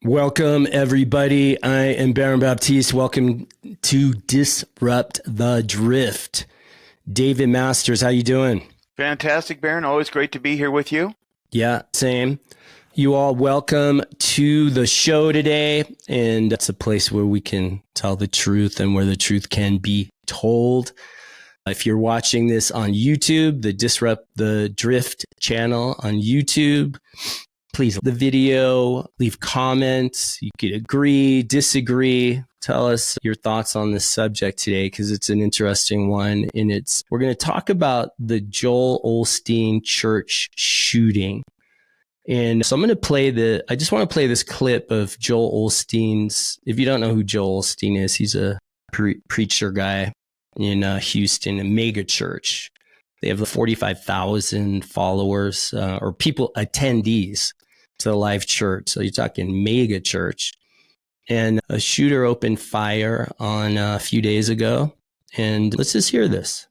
Welcome, everybody. I am Baron Baptiste. Welcome to Disrupt the Drift. David Masters, how you doing? Fantastic, Baron. Always great to be here with you. Yeah, same. You all welcome to the show today. And it's a place where we can tell the truth and where the truth can be told. If you're watching this on YouTube, the Disrupt the Drift channel on YouTube, please the video, leave comments. You could agree, disagree. Tell us your thoughts on this subject today because it's an interesting one. And we're going to talk about the Joel Osteen church shooting. And so I'm going to I just want to play this clip of Joel Osteen's. If you don't know who Joel Osteen is, he's a preacher guy in Houston, a mega church. They have 45,000 followers or people, attendees to the live church. So you're talking mega church. And a shooter opened fire on a few days ago. And let's just hear this.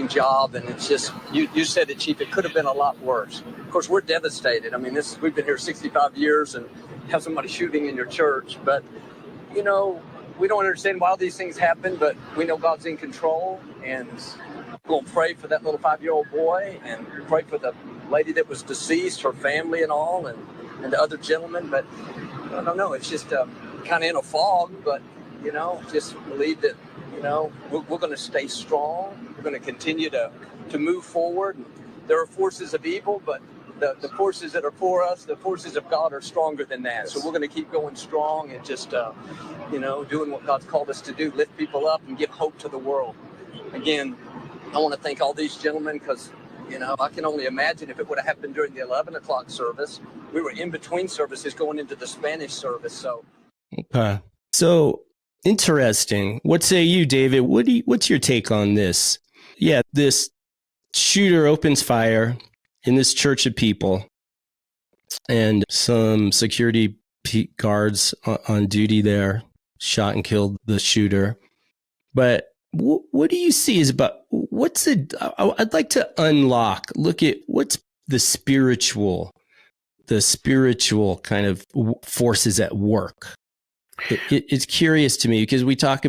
Job, and it's just, you said it, Chief, it could have been a lot worse. Of course, we're devastated. I mean, we've been here 65 years and have somebody shooting in your church. But, you know, we don't understand why these things happen, but we know God's in control. And we're going to pray for that little 5-year-old boy and pray for the lady that was deceased, her family and all, and the other gentleman. But I don't know, it's just kind of in a fog, but, you know, just believe that, you know, we're going to stay strong. We're going to continue to move forward. There are forces of evil, but the forces that are for us, the forces of God are stronger than that. So we're going to keep going strong and just, you know, doing what God's called us to do, lift people up and give hope to the world. Again, I want to thank all these gentlemen because, you know, I can only imagine if it would have happened during the 11 o'clock service. We were in between services going into the Spanish service. So, okay. So interesting. What say you, David? What's your take on this? Yeah, this shooter opens fire in this church of people, and some security guards on duty there shot and killed the shooter. But what do you see is about I'd like to look at what's the spiritual kind of forces at work. It's curious to me because you can talk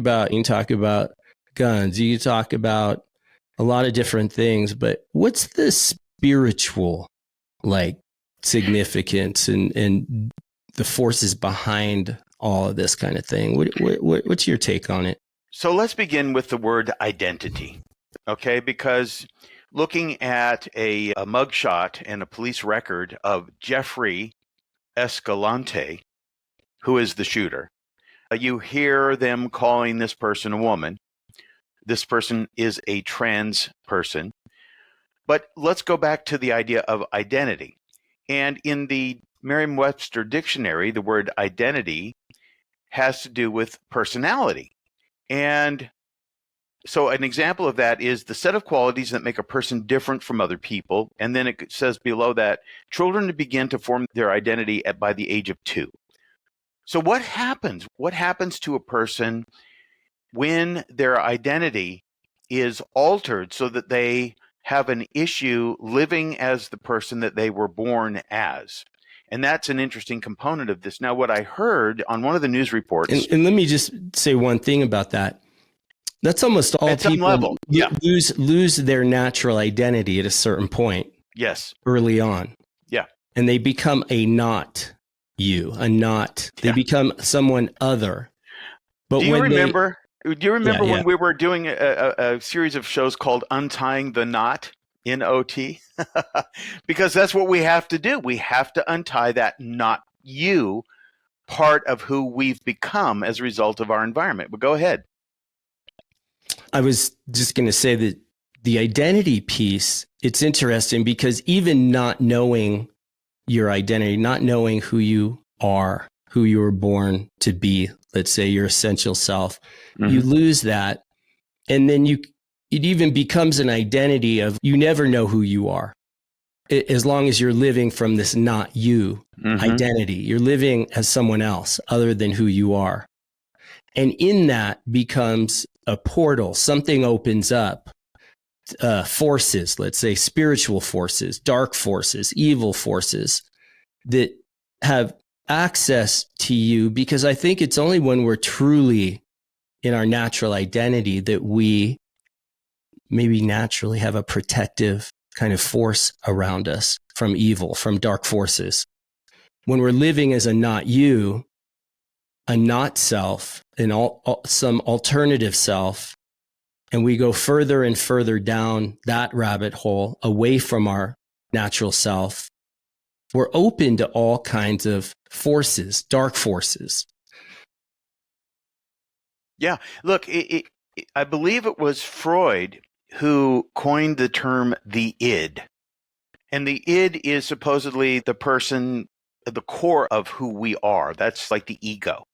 about guns, you can talk about a lot of different things, but what's the spiritual significance and the forces behind all of this kind of thing? What's your take on it? So let's begin with the word identity, okay? Because looking at a mugshot and a police record of Jeffrey Escalante, who is the shooter, you hear them calling this person a woman. This person is a trans person. But let's go back to the idea of identity. And in the Merriam-Webster dictionary, the word identity has to do with personality. And so an example of that is the set of qualities that make a person different from other people. And then it says below that, children begin to form their identity by the age of 2. So what happens? What happens to a person when their identity is altered so that they have an issue living as the person that they were born as? And that's an interesting component of this. Now, what I heard on one of the news reports... And let me just say one thing about that. That's almost all people lose their natural identity at a certain point. Yes. Early on. Yeah. And they become a not you, they become someone other. But do you remember when we were doing a series of shows called Untying the Knot, N-O-T? Because that's what we have to do. We have to untie that not you part of who we've become as a result of our environment. But go ahead. I was just going to say that the identity piece, it's interesting because even not knowing your identity, not knowing who you are, who you were born to be, let's say your essential self, you lose that. And then it even becomes an identity of you never know who you are. As long as you're living from this not you identity, you're living as someone else other than who you are. And in that becomes a portal, something opens up, forces, let's say spiritual forces, dark forces, evil forces that have access to you, because I think it's only when we're truly in our natural identity that we maybe naturally have a protective kind of force around us from evil, from dark forces. When we're living as a not you, a not self, some alternative self, and we go further and further down that rabbit hole away from our natural self, we're open to all kinds of forces, dark forces. Yeah. Look, I believe it was Freud who coined the term the id. And the id is supposedly the person, the core of who we are. That's like the ego.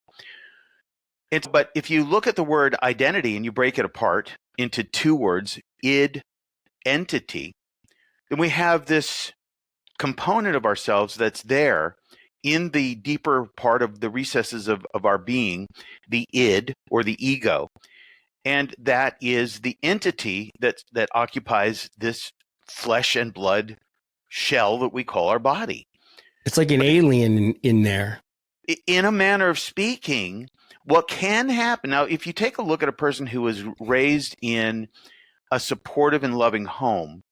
But if you look at the word identity and you break it apart into two words, id, entity, then we have this component of ourselves that's there in the deeper part of the recesses of our being, the id or the ego. And that is the entity that occupies this flesh and blood shell that we call our body. It's like an alien in there. In a manner of speaking, what can happen now, if you take a look at a person who was raised in a supportive and loving home,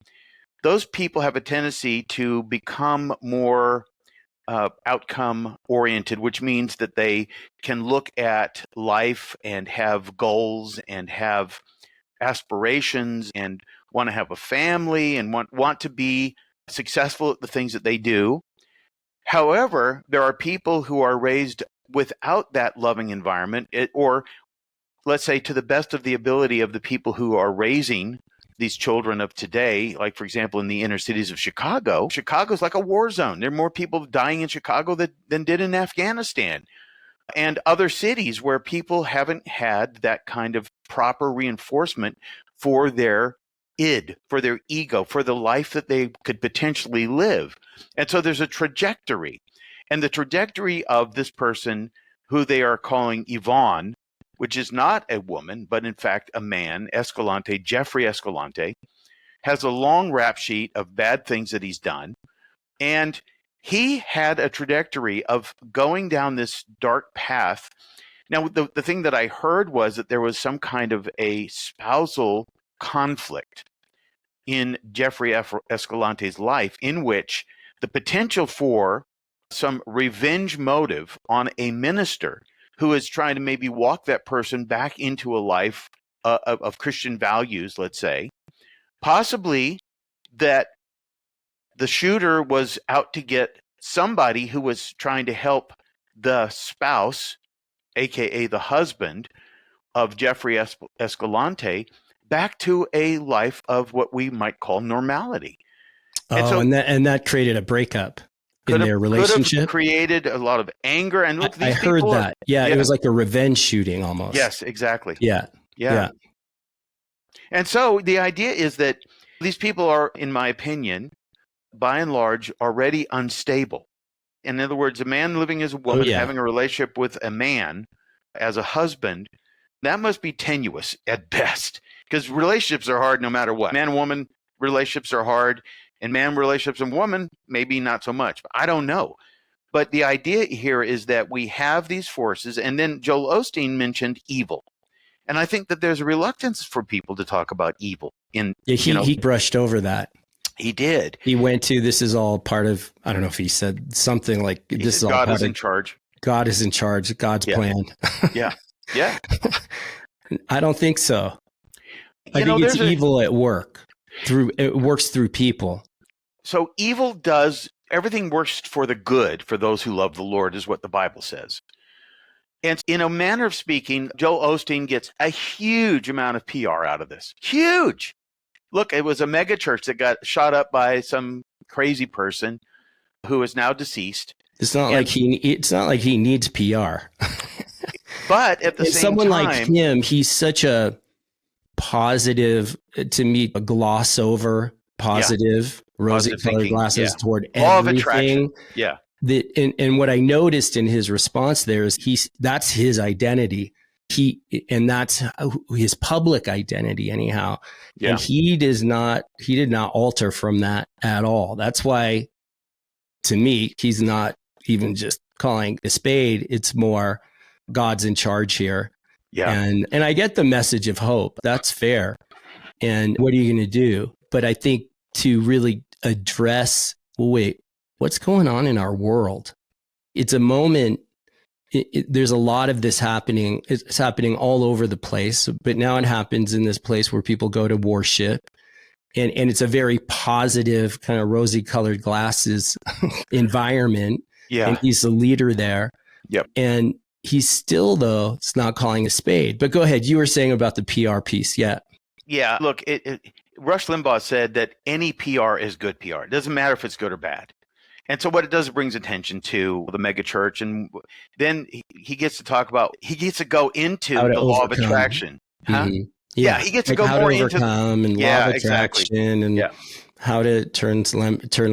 those people have a tendency to become more outcome oriented, which means that they can look at life and have goals and have aspirations and want to have a family and want to be successful at the things that they do. However, there are people who are raised without that loving environment, or let's say to the best of the ability of the people who are raising these children of today, like, for example, in the inner cities of Chicago. Chicago's like a war zone. There are more people dying in Chicago than did in Afghanistan. And other cities where people haven't had that kind of proper reinforcement for their id, for their ego, for the life that they could potentially live. And so there's a trajectory. And the trajectory of this person, who they are calling Yvonne, which is not a woman, but in fact a man, Escalante, Jeffrey Escalante, has a long rap sheet of bad things that he's done. And he had a trajectory of going down this dark path. Now, the thing that I heard was that there was some kind of a spousal conflict in Jeffrey Escalante's life, in which the potential for some revenge motive on a minister who is trying to maybe walk that person back into a life of Christian values, let's say, possibly that the shooter was out to get somebody who was trying to help the spouse, aka the husband of Jeffrey Escalante, back to a life of what we might call normality. And that created a breakup in their relationship. Could have created a lot of anger. And look, I heard that. Yeah, it was like a revenge shooting almost. Yes, exactly. Yeah. And so the idea is that these people are, in my opinion, by and large, already unstable. In other words, a man living as a woman, having a relationship with a man as a husband, that must be tenuous at best, because relationships are hard no matter what. Man and woman relationships are hard, and man relationships and woman, maybe not so much. I don't know. But the idea here is that we have these forces, and then Joel Osteen mentioned evil. And I think that there's a reluctance for people to talk about evil. He brushed over that. He did. He went to, this is all part of, I don't know if he said something like, this is all God is in charge. God is in charge. God's plan. Yeah. I don't think so. I think it's evil at work. It works through people. So everything works for the good for those who love the Lord, is what the Bible says. And in a manner of speaking, Joel Osteen gets a huge amount of PR out of this. Huge. Look, it was a mega church that got shot up by some crazy person who is now deceased. It's not like he needs PR. But at the same someone time, like him, he's such a positive, to me, a gloss over positive, rose-colored glasses toward law of everything. attraction. Yeah. And what I noticed in his response there is that's his identity. And that's his public identity anyhow. Yeah. And he did not alter from that at all. That's why, to me, he's not even just calling a spade. It's more God's in charge here. Yeah. And I get the message of hope. That's fair. And what are you going to do? But I think to really address, well, wait, what's going on in our world? It's a moment. There's a lot of this happening. It's happening all over the place, but now it happens in this place where people go to worship. And it's a very positive, kind of rosy colored glasses environment. Yeah. And he's the leader there. Yep. And he's still, though, it's not calling a spade. But go ahead. You were saying about the PR piece. Yeah. Yeah. Look, Rush Limbaugh said that any PR is good PR. It doesn't matter if it's good or bad. And so what it does, it brings attention to the mega church. And then he gets to talk about, he gets to go into the law of attraction. Huh? Mm-hmm. Yeah, he gets to go how more to into overcome and law of attraction and how to turn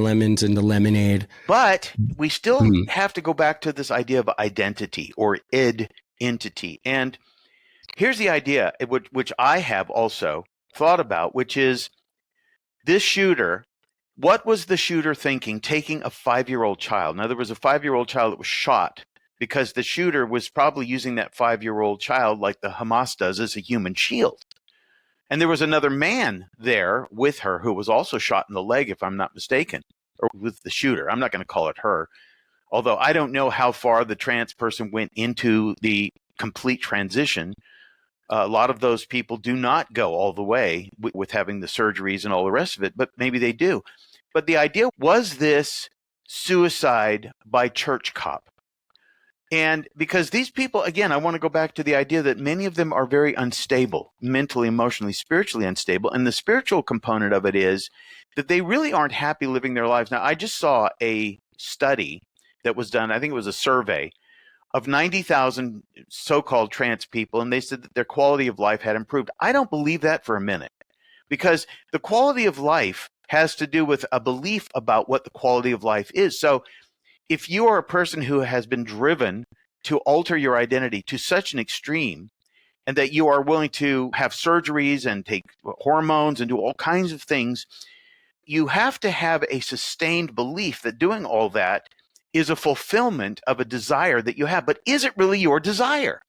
lemons into lemonade. But we still have to go back to this idea of identity or id entity. And here's the idea, which I have also thought about, which is this shooter. What was the shooter thinking, taking a 5-year-old child? Now, there was a 5-year-old child that was shot because the shooter was probably using that 5-year-old child like the Hamas does as a human shield. And there was another man there with her who was also shot in the leg, if I'm not mistaken, or with the shooter. I'm not going to call it her, although I don't know how far the trans person went into the complete transition. A lot of those people do not go all the way with having the surgeries and all the rest of it, but maybe they do. But the idea was this suicide by church cop. And because these people, again, I want to go back to the idea that many of them are very unstable, mentally, emotionally, spiritually unstable. And the spiritual component of it is that they really aren't happy living their lives. Now, I just saw a study that was done, I think it was a survey of 90,000 so-called trans people, and they said that their quality of life had improved. I don't believe that for a minute, because the quality of life has to do with a belief about what the quality of life is. So if you are a person who has been driven to alter your identity to such an extreme, and that you are willing to have surgeries and take hormones and do all kinds of things, you have to have a sustained belief that doing all that is a fulfillment of a desire that you have. But is it really your desire?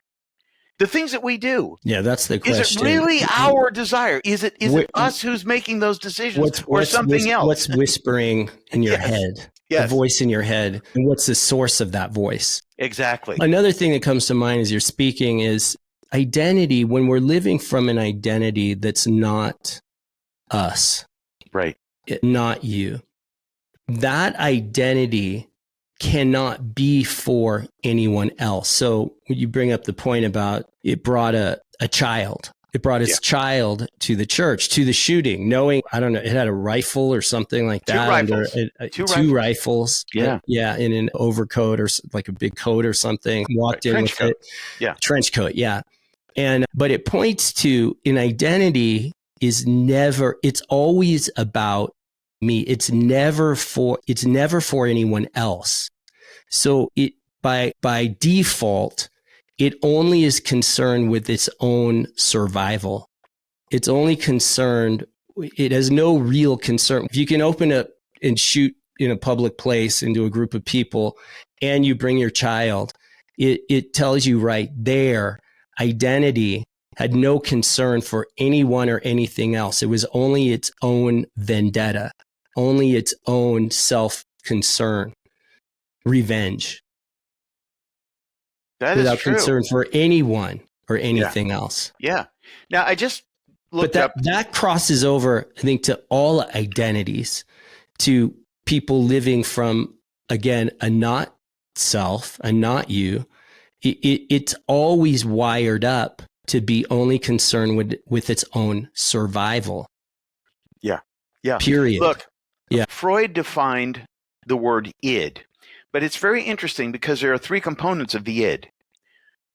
The things that we do. Yeah, that's the question. Is it really our desire? Is it us who's making those decisions or something else? What's whispering in your head? Yes. The voice in your head. And what's the source of that voice? Exactly. Another thing that comes to mind as you're speaking is identity. When we're living from an identity that's not us. Right. Not you. That identity cannot be for anyone else. So when you bring up the point about it brought a child. It brought its child to the church, to the shooting, knowing, I don't know, it had a rifle or something like that. Two rifles. Yeah. Yeah. In an overcoat or like a big coat or something. Walked in with it. Yeah. Trench coat. Yeah. But it points to an identity is never, it's always about me. It's never for anyone else. So it, by default, it only is concerned with its own survival. It's only concerned, it has no real concern. If you can open up and shoot in a public place into a group of people and you bring your child, it tells you right there, identity had no concern for anyone or anything else. It was only its own vendetta, only its own self-concern, revenge. That without is true. concern for anyone or anything else. Yeah. Now, I just looked up. That crosses over, I think, to all identities, to people living from, again, a not self, a not you. It's always wired up to be only concerned with its own survival. Yeah. Yeah. Period. Look, Freud defined the word id, but it's very interesting because there are 3 components of the id.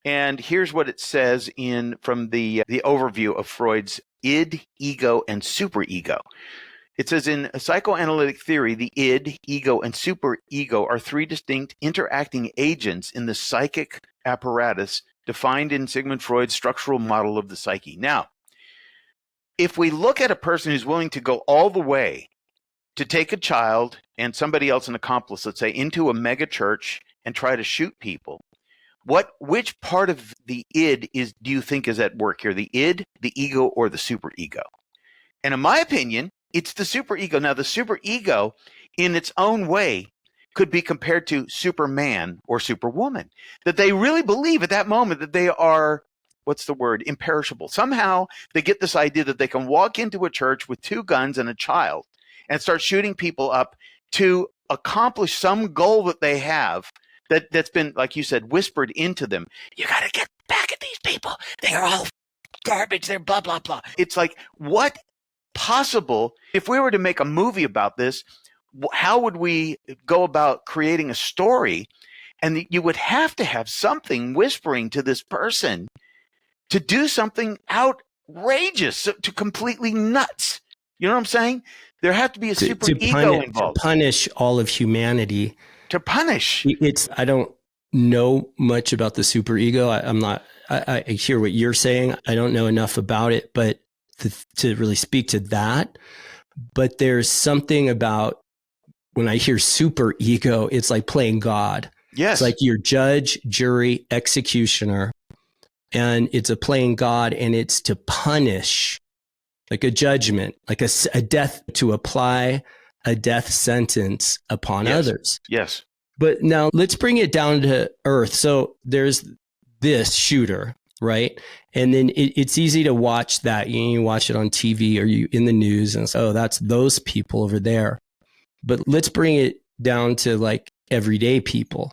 And here's what it says from the overview of Freud's id, ego, and superego. It says in psychoanalytic theory, the id, ego, and superego are 3 distinct interacting agents in the psychic apparatus defined in Sigmund Freud's structural model of the psyche. Now, if we look at a person who's willing to go all the way to take a child and somebody else, an accomplice, let's say, into a mega church and try to shoot people, which part of the id do you think is at work here? The id, the ego, or the superego? And in my opinion, it's the superego. Now, the superego, in its own way, could be compared to Superman or Superwoman, that they really believe at that moment that they are, what's the word, imperishable. Somehow they get this idea that they can walk into a church with 2 guns and a child and start shooting people up to accomplish some goal that they have that's been, like you said, whispered into them. You got to get back at these people. They are all garbage. They're blah, blah, blah. It's like, what possible, if we were to make a movie about this, how would we go about creating a story? And you would have to have something whispering to this person to do something outrageous, to completely nuts. You know what I'm saying? There has to be a super ego involved. To punish all of humanity. To punish. I don't know much about the superego. I hear what you're saying. I don't know enough about it, but to really speak to that. But there's something about when I hear superego, it's like playing God. Yes. It's like you're judge, jury, executioner. And it's a playing God, and it's to punish, like a judgment, like a death, to apply a death sentence upon others. Yes. But now let's bring it down to earth. So there's this shooter, right? And then it's easy to watch that. You watch it on TV or you in the news and say, oh, that's those people over there. But let's bring it down to like everyday people.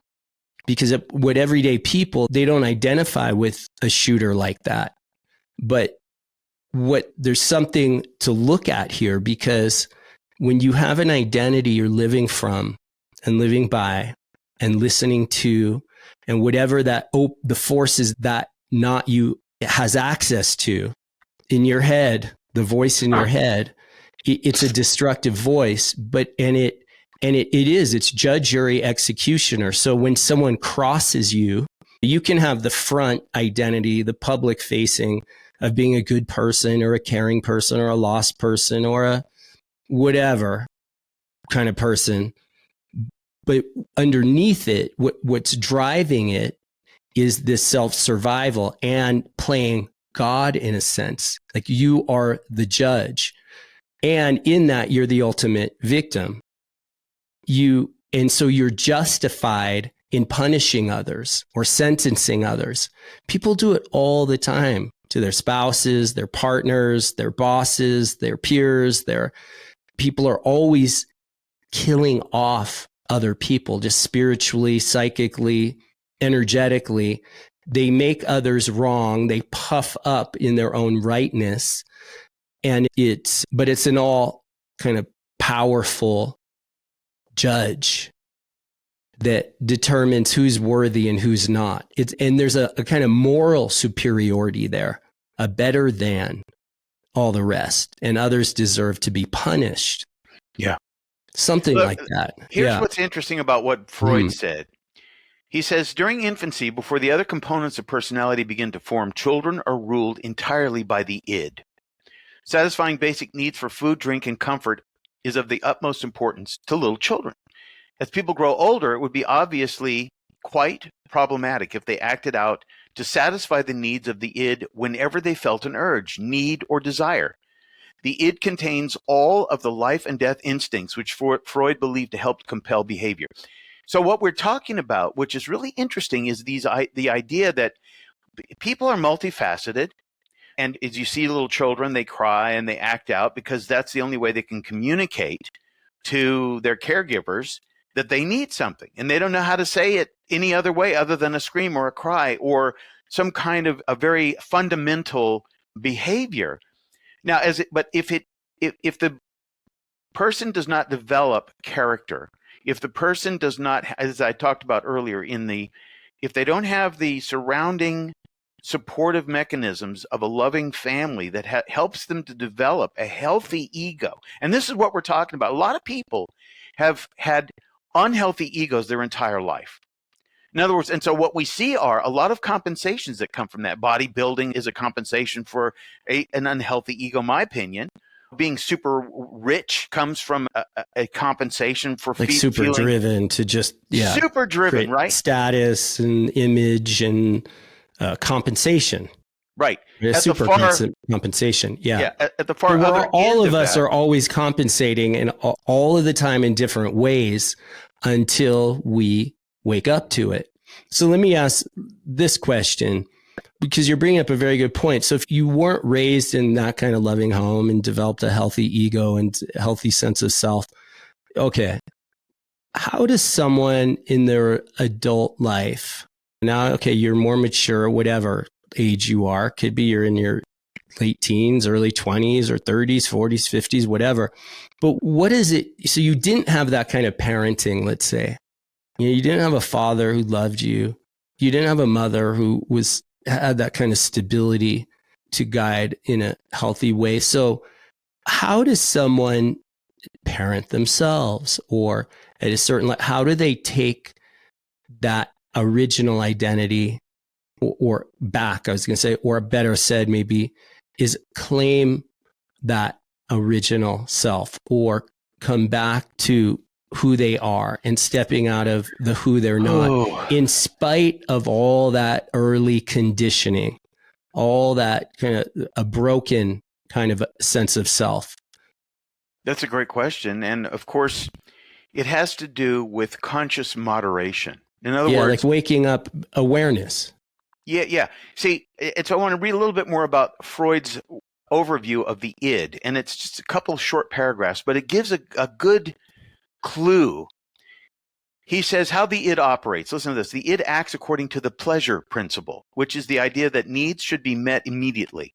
Because what everyday people, they don't identify with a shooter like that. But there's something to look at here, because when you have an identity you're living from and living by and listening to, and whatever that the forces that not you has access to in your head, the voice in your head, it's a destructive voice, it's judge, jury, executioner. So when someone crosses you, you can have the front identity, the public facing of being a good person or a caring person or a lost person or a whatever kind of person. But underneath it, what's driving it is this self-survival and playing God in a sense. Like you are the judge. And in that, you're the ultimate victim. And so you're justified in punishing others or sentencing others. People do it all the time to their spouses, their partners, their bosses, their peers. People are always killing off other people, just spiritually, psychically, energetically. They make others wrong. They puff up in their own rightness. But it's an all kind of powerful judge that determines who's worthy and who's not. And there's a kind of moral superiority there, a better than all the rest, and others deserve to be punished. Yeah. Something like that. Here's what's interesting about what Freud said. He says, during infancy, before the other components of personality begin to form, children are ruled entirely by the id. Satisfying basic needs for food, drink, and comfort is of the utmost importance to little children. As people grow older, it would be obviously quite problematic if they acted out to satisfy the needs of the id whenever they felt an urge, need, or desire. The id contains all of the life and death instincts, which Freud believed to help compel behavior. So what we're talking about, which is really interesting, is the idea that people are multifaceted. And as you see little children, they cry and they act out because that's the only way they can communicate to their caregivers that they need something. And they don't know how to say it any other way other than a scream or a cry or some kind of a very fundamental behavior. Now, but if the person does not develop character, if the person does not, as I talked about earlier, if they don't have the surrounding supportive mechanisms of a loving family that helps them to develop a healthy ego. And this is what we're talking about. A lot of people have had unhealthy egos their entire life. In other words, and so what we see are a lot of compensations that come from that. Bodybuilding is a compensation for an unhealthy ego, in my opinion. being super rich comes from a compensation for like super feeling driven to just, super driven, right? Status and image and compensation. Right. Compensation. Yeah. At the far But other all end of us that, are always compensating and all of the time in different ways until we wake up to it. So let me ask this question, because you're bringing up a very good point. So if you weren't raised in that kind of loving home and developed a healthy ego and a healthy sense of self, okay, how does someone in their adult life now, okay, you're more mature, whatever age you are, could be you're in your late teens, early 20s or 30s, 40s, 50s, whatever. But what is it? So you didn't have that kind of parenting, let's say. You didn't have a father who loved you. You didn't have a mother who had that kind of stability to guide in a healthy way. So how does someone parent themselves, or at a certain level, how do they take that original identity or back, I was going to say, or better said, maybe is claim that original self or come back to who they are and stepping out of the who they're not, in spite of all that early conditioning, all that kind of a broken kind of sense of self? That's a great question. And of course, it has to do with conscious moderation. In other words, like waking up awareness. Yeah. See, I want to read a little bit more about Freud's overview of the id, and it's just a couple short paragraphs, but it gives a good clue. He says how the id operates. Listen to this. The id acts according to the pleasure principle, which is the idea that needs should be met immediately.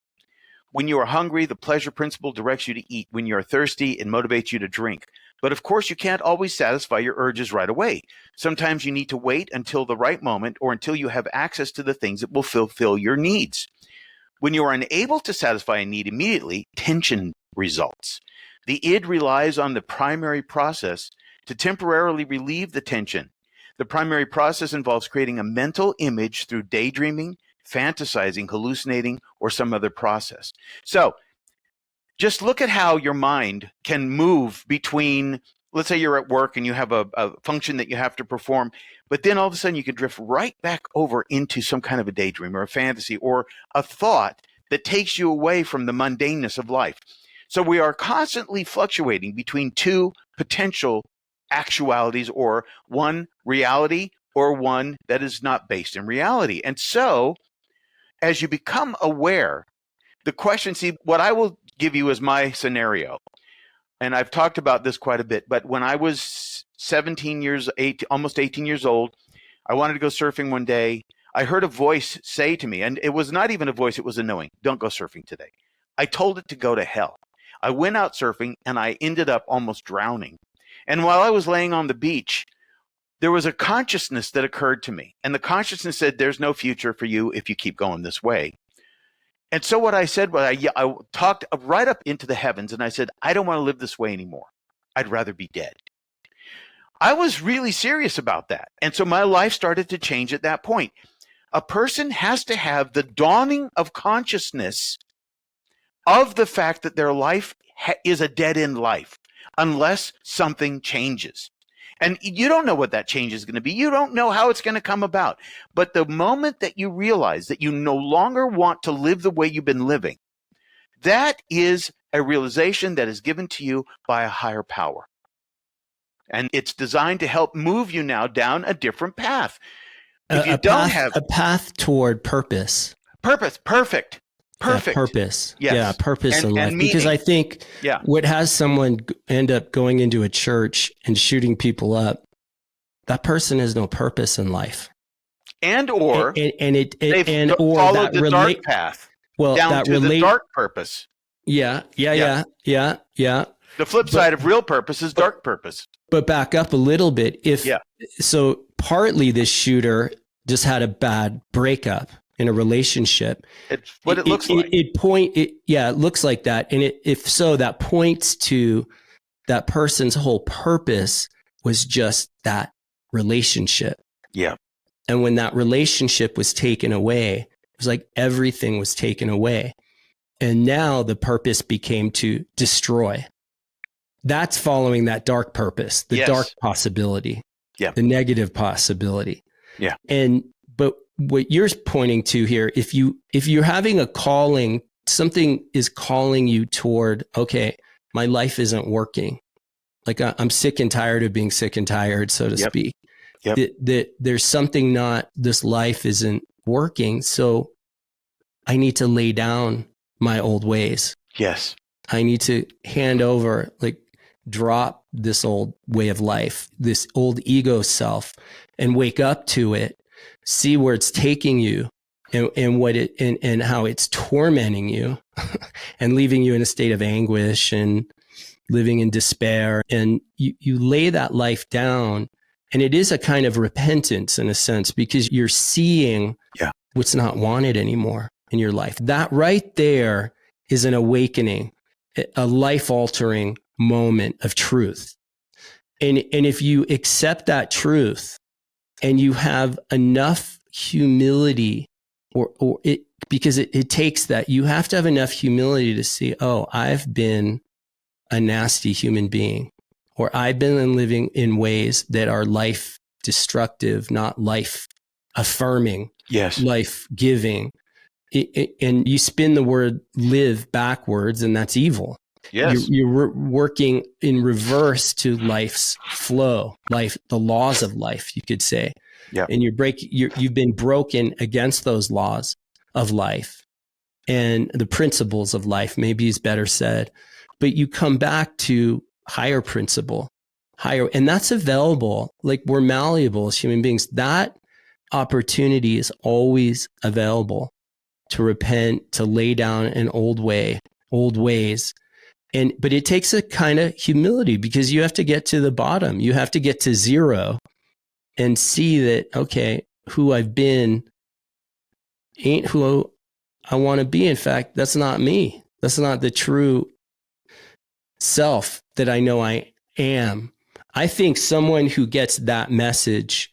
When you are hungry, the pleasure principle directs you to eat. When you are thirsty, it motivates you to drink. But of course, you can't always satisfy your urges right away. Sometimes you need to wait until the right moment or until you have access to the things that will fulfill your needs. When you are unable to satisfy a need immediately, tension results. The id relies on the primary process to temporarily relieve the tension. The primary process involves creating a mental image through daydreaming, fantasizing, hallucinating, or some other process. So just look at how your mind can move between, let's say you're at work and you have a function that you have to perform, but then all of a sudden you can drift right back over into some kind of a daydream or a fantasy or a thought that takes you away from the mundaneness of life. So we are constantly fluctuating between two potential actualities, or one reality or one that is not based in reality. And so as you become aware, the question, see, what I will give you as my scenario, and I've talked about this quite a bit, but when I was almost 18 years old, I wanted to go surfing one day. I heard a voice say to me, and it was not even a voice, it was a knowing, don't go surfing today. I told it to go to hell. I went out surfing and I ended up almost drowning. And while I was laying on the beach, there was a consciousness that occurred to me. And the consciousness said, there's no future for you if you keep going this way. And so what I said was, I talked right up into the heavens and I said, I don't want to live this way anymore. I'd rather be dead. I was really serious about that. And so my life started to change at that point. A person has to have the dawning of consciousness of the fact that their life is a dead-end life unless something changes. And you don't know what that change is going to be. You don't know how it's going to come about. But the moment that you realize that you no longer want to live the way you've been living, that is a realization that is given to you by a higher power. And it's designed to help move you now down a different path. If you don't have a path toward purpose. Perfect. Yeah, purpose. Yes. Yeah, purpose in life. meaning. Because I think what has someone end up going into a church and shooting people up, that person has no purpose in life. They've followed the dark path. Well, down to the dark purpose. Yeah. The flip side of real purpose is dark purpose. But back up a little bit. So partly this shooter just had a bad breakup in a relationship. It's what it looks like. It looks like that. And if so, that points to that person's whole purpose was just that relationship. Yeah. And when that relationship was taken away, it was like everything was taken away. And now the purpose became to destroy. That's following that dark purpose, the dark possibility, the negative possibility. Yeah. But what you're pointing to here, if you're having a calling, something is calling you toward, okay, my life isn't working. Like I'm sick and tired of being sick and tired, so to speak. That there's something this life isn't working. So I need to lay down my old ways. Yes. I need to hand over, drop this old way of life, this old ego self, and wake up to it, see where it's taking you and how it's tormenting you and leaving you in a state of anguish and living in despair. And you lay that life down, and it is a kind of repentance in a sense, because you're seeing what's not wanted anymore in your life. That right there is an awakening, a life-altering moment of truth. And if you accept that truth and you have enough humility, because it takes that, you have to have enough humility to see, oh, I've been a nasty human being, or I've been living in ways that are life destructive, not life affirming, life giving. And you spin the word live backwards, and that's evil. Yes. You're working in reverse to life's flow, the laws of life, you could say. Yeah. And you've been broken against those laws of life and the principles of life, maybe is better said. But you come back to higher principle, and that's available. Like, we're malleable as human beings. That opportunity is always available to repent, to lay down an old ways. But it takes a kind of humility, because you have to get to the bottom. You have to get to zero and see that, okay, who I've been ain't who I want to be. In fact, that's not me. That's not the true self that I know I am. I think someone who gets that message,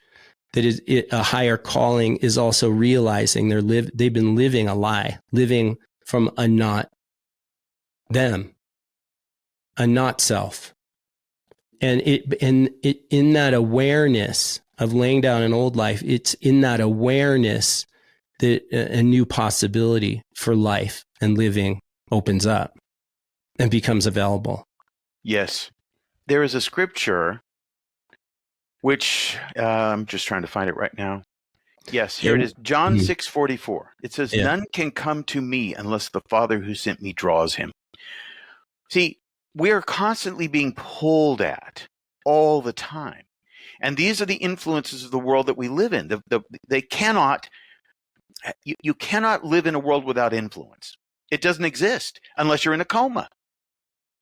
that is a higher calling, is also realizing they've been living a lie, living from a not them, a not self. And in that awareness of laying down an old life, it's in that awareness that a new possibility for life and living opens up and becomes available. Yes. There is a scripture, which I'm just trying to find it right now. Yes, here it is. John 6:44. It says, none can come to me unless the Father who sent me draws him. See, we are constantly being pulled at all the time. And these are the influences of the world that we live in. They cannot, you cannot live in a world without influence. It doesn't exist unless you're in a coma.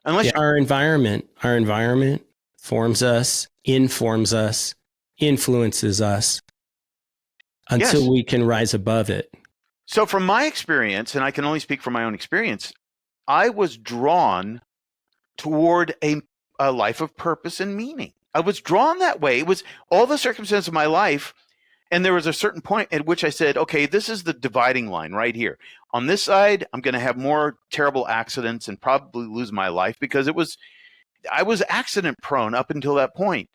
Our environment forms us, informs us, influences us until we can rise above it. So from my experience, and I can only speak from my own experience, I was drawn toward a life of purpose and meaning. I was drawn that way. It was all the circumstances of my life. And there was a certain point at which I said, okay, this is the dividing line right here. On this side, I'm going to have more terrible accidents and probably lose my life, because I was accident prone up until that point.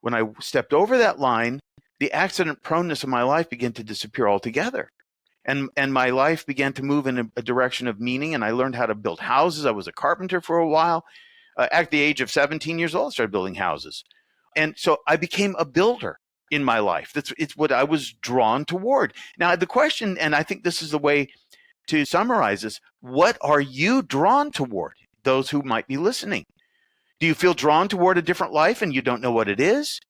When I stepped over that line, the accident proneness of my life began to disappear altogether. And my life began to move in a direction of meaning, and I learned how to build houses. I was a carpenter for a while. At the age of 17 years old, I started building houses. And so I became a builder in my life. It's what I was drawn toward. Now, the question, and I think this is the way to summarize this, what are you drawn toward? Those who might be listening. Do you feel drawn toward a different life and you don't know what it is?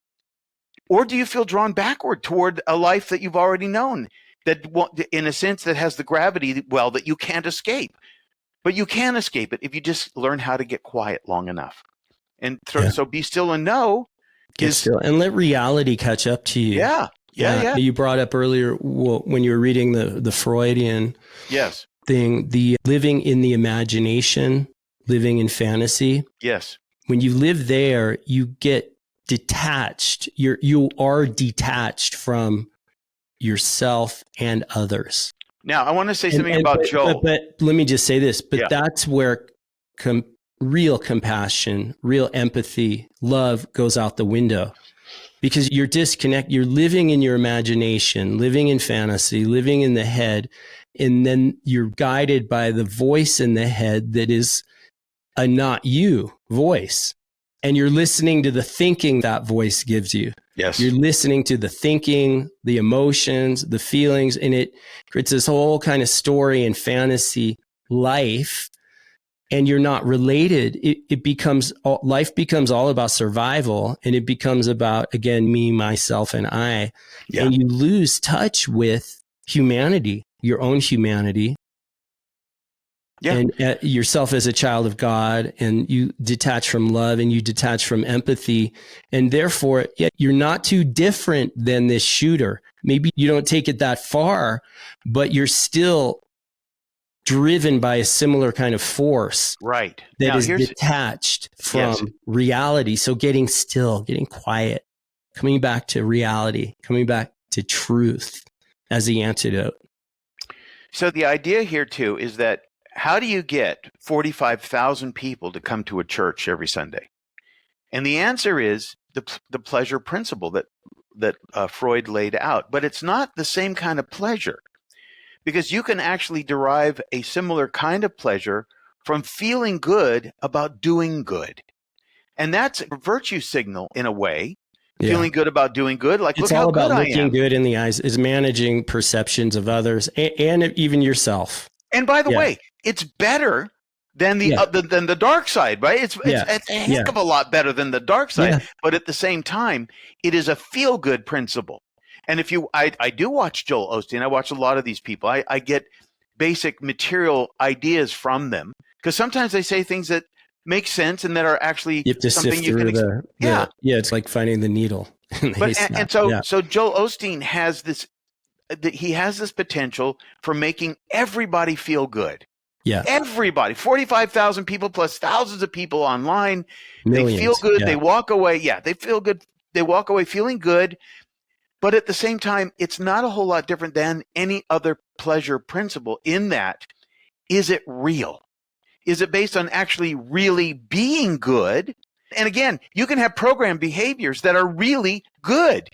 Or do you feel drawn backward toward a life that you've already known, that in a sense that has the gravity, that you can't escape? But you can escape it if you just learn how to get quiet long enough. And so be still and know. Get still and let reality catch up to you. Yeah. You brought up earlier when you were reading the Freudian thing, the living in the imagination, living in fantasy. Yes. When you live there, you get detached. You are detached from yourself and others. Now, I want to say something about Joel. But let me just say this. But Yeah. that's where real compassion, real empathy, love goes out the window, because you're you're living in your imagination, living in fantasy, living in the head. And then you're guided by the voice in the head that is a not you voice. And you're listening to the thinking that voice gives you. Yes. You're listening to the thinking, the emotions, the feelings, and it creates this whole kind of story and fantasy life. And you're not related. Life becomes all about survival, and it becomes about, again, me, myself, and I. Yeah. And you lose touch with humanity, your own humanity. Yeah. And yourself as a child of God, and you detach from love, and you detach from empathy. And therefore, you're not too different than this shooter. Maybe you don't take it that far, but you're still driven by a similar kind of force. Right. That Now, is detached from Yes. reality. So getting still, getting quiet, coming back to reality, coming back to truth as the antidote. So the idea here, too, is that how do you get 45,000 people to come to a church every Sunday? And the answer is the pleasure principle that Freud laid out. But it's not the same kind of pleasure, because you can actually derive a similar kind of pleasure from feeling good about doing good. And that's a virtue signal in a way. Yeah. Feeling good about doing good. Like, It's look all how about good I looking am. good in the eyes, is managing perceptions of others and even yourself. And by the Yeah. way, it's better than the dark side, right? It's a heck of a lot better than the dark side. Yeah. But at the same time, it is a feel good principle. And if I do watch Joel Osteen, I watch a lot of these people. I get basic material ideas from them, because sometimes they say things that make sense and that are actually You have to something sift you can through yeah. It's like finding the needle in the haystack. So Joel Osteen has this. He has this potential for making everybody feel good. Yeah. Everybody, 45,000 people plus thousands of people online. Millions. They feel good. Yeah. They walk away. Yeah, they feel good. They walk away feeling good. But at the same time, it's not a whole lot different than any other pleasure principle in that. Is it real? Is it based on actually really being good? And again, you can have programmed behaviors that are really good,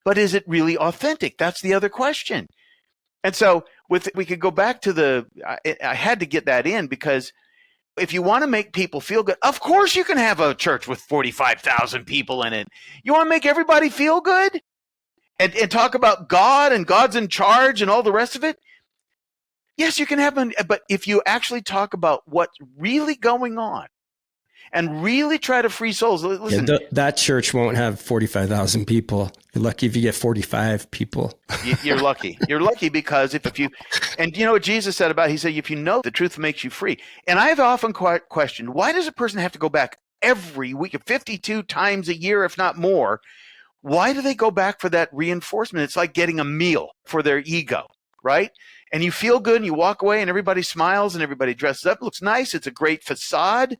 but is it really authentic? That's the other question. And so we could go back to I had to get that in, because if you want to make people feel good, of course you can have a church with 45,000 people in it. You want to make everybody feel good and talk about God and God's in charge and all the rest of it? Yes, you can have them. But if you actually talk about what's really going on and really try to free souls, listen. That church won't have 45,000 people. You're lucky if you get 45 people. You're lucky. You're lucky, because if you, and you know what Jesus said about, he said, if you know the truth makes you free. And I've often questioned, why does a person have to go back every week, 52 times a year, if not more? Why do they go back for that reinforcement? It's like getting a meal for their ego, right? And you feel good and you walk away and everybody smiles and everybody dresses up. It looks nice. It's a great facade.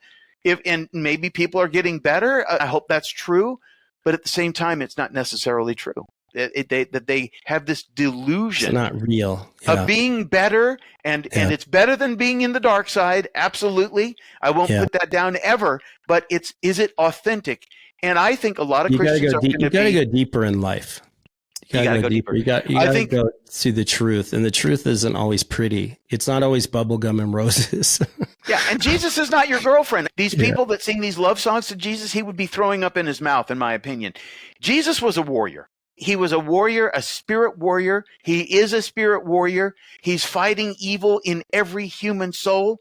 And maybe people are getting better. I hope that's true. But at the same time, it's not necessarily true. That they have this delusion. It's not real. Of being better, and it's better than being in the dark side. Absolutely. I won't put that down ever. But is it authentic? And I think a lot of Christians are going to be... You got to go deeper in life. You got to go deeper. You got to go to the truth. And the truth isn't always pretty. It's not always bubblegum and roses. Yeah, and Jesus is not your girlfriend. These people that sing these love songs to Jesus, he would be throwing up in his mouth, in my opinion. Jesus was a warrior. He was a warrior, a spirit warrior. He is a spirit warrior. He's fighting evil in every human soul.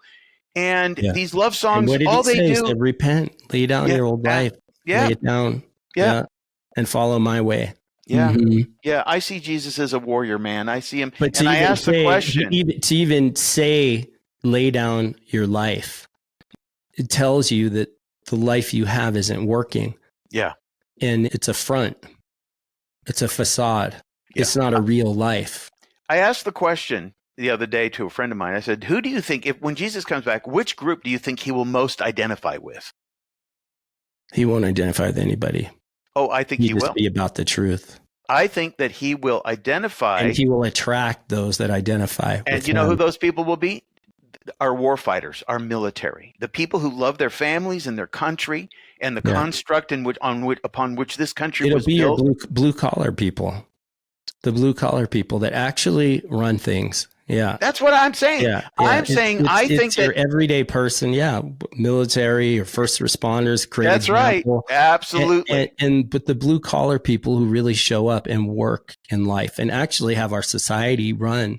And these love songs, all they do is repent, lay down your old life, lay it down, and follow my way. Yeah, mm-hmm. Yeah. I see Jesus as a warrior, man. I see him, but and I ask the question: to even say, lay down your life, it tells you that the life you have isn't working. Yeah, and it's a front. It's a facade. Yeah. It's not a real life. I asked the question the other day to a friend of mine. I said, who do you think, when Jesus comes back, which group do you think he will most identify with? He won't identify with anybody. Oh, I think he will. Just be about the truth. I think that he will identify. And he will attract those that identify And with you know him. who those people will be? Our war fighters, our military, the people who love their families and their country and the construct upon which this country It'll was be built. your blue collar people, the blue collar people that actually run things. Yeah. That's what I'm saying. Yeah. I'm saying I think it's your everyday person. Yeah. Military or first responders. Great that's example. right. Absolutely. But the blue collar people who really show up and work in life and actually have our society run.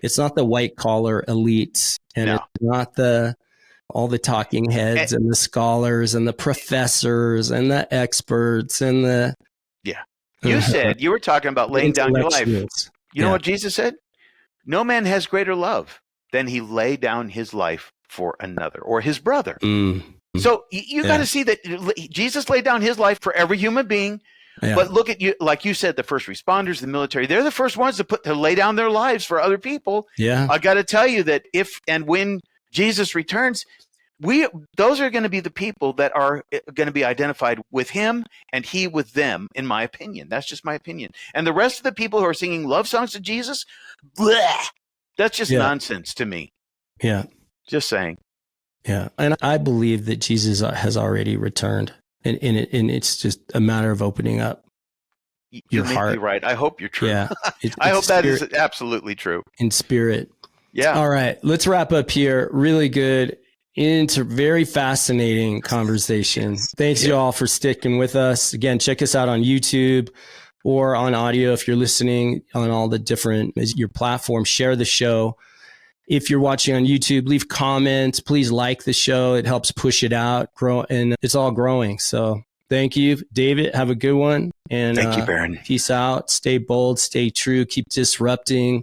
It's not the white collar elites, and it's not all the talking heads and the scholars and the professors and the experts and the. You were talking about laying down your life. You know what Jesus said? No man has greater love than he lay down his life for another or his brother. So you got to see that Jesus laid down his life for every human being. Yeah. But look at you, like you said, the first responders, the military, they're the first ones to lay down their lives for other people. Yeah. I got to tell you that if and when Jesus returns, those are going to be the people that are going to be identified with him and he with them, in my opinion. That's just my opinion. And the rest of the people who are singing love songs to Jesus, bleh, that's just nonsense to me. Yeah. Just saying. Yeah. And I believe that Jesus has already returned. And it's just a matter of opening up your heart. Right. I hope you're true. Yeah. I hope that is absolutely true. In spirit. Yeah. All right. Let's wrap up here. Really good. Very fascinating conversation. Thanks you all for sticking with us. Again, check us out on YouTube or on audio if you're listening on all the different your platforms. Share the show. If you're watching on YouTube, leave comments. Please like the show. It helps push it out, grow, and it's all growing. So thank you, David. Have a good one. And thank you, Baron. Peace out. Stay bold. Stay true. Keep disrupting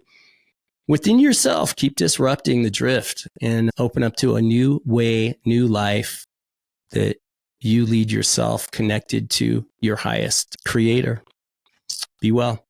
within yourself. Keep disrupting the drift and open up to a new way, new life that you lead yourself connected to your highest creator. Be well.